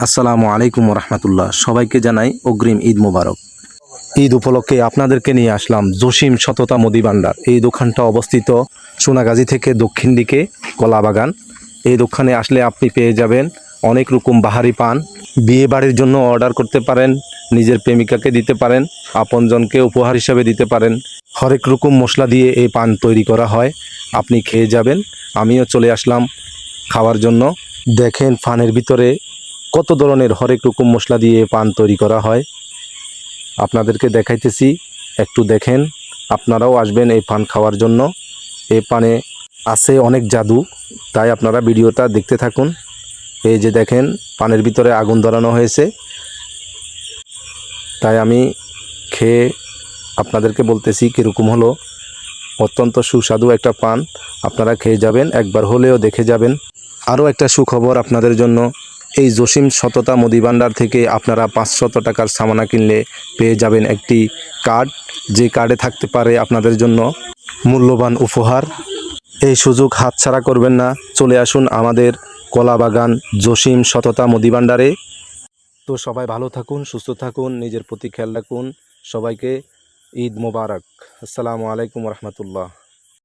আসসালামু আলাইকুম রহমতুল্লাহ। সবাইকে জানাই অগ্রিম ঈদ মোবারক। ঈদ উপলক্ষে আপনাদেরকে নিয়ে আসলাম জসিম সততা মুদি ভান্ডার। এই দোকানটা অবস্থিত সোনাগাজী থেকে দক্ষিণ দিকে কলাবাগান। এই দোকানে আসলে আপনি পেয়ে যাবেন অনেক রকম বাহারি পান। বিয়ে বাড়ির জন্য অর্ডার করতে পারেন, নিজের প্রেমিকাকে দিতে পারেন, আপনজনকে উপহার হিসাবে দিতে পারেন। হরেক রকম মশলা দিয়ে এই পান তৈরি করা হয়। আপনি খেয়ে যাবেন। আমিও চলে আসলাম খাওয়ার জন্য। দেখেন পানের ভিতরে কত ধরনের হরেক রকম মশলা দিয়ে পান তৈরি করা হয়। আপনাদেরকে দেখাইতেছি, একটু দেখেন। আপনারাও আসবেন এই পান খাওয়ার জন্য। এই পানে আছে অনেক জাদু, তাই আপনারা ভিডিওটা দেখতে থাকুন। এই যে দেখেন, পানের ভিতরে আগুন ধরানো হয়েছে। তাই আমি খেয়ে আপনাদেরকে বলতেছি কীরকম হলো। অত্যন্ত সুস্বাদু একটা পান, আপনারা খেয়ে যাবেন, একবার হলেও দেখে যাবেন। আরও একটা সুখবর আপনাদের জন্য, এই জসিম সততা মুদি ভান্ডার থেকে আপনারা 500 টাকার সামানা কিনলে পেয়ে যাবেন একটি কার্ড। যে কার্ডে থাকতে পারে আপনাদের জন্য মূল্যবান উপহার। এই সুযোগ হাতছাড়া করবেন না। চলে আসুন আমাদের কলাবাগান জসিম সততা মুদি ভান্ডারে। তো সবাই ভালো থাকুন, সুস্থ থাকুন, নিজের প্রতি খেয়াল রাখুন। সবাইকে ঈদ মোবারক। আসসালামু আলাইকুম রহমতুল্লাহ।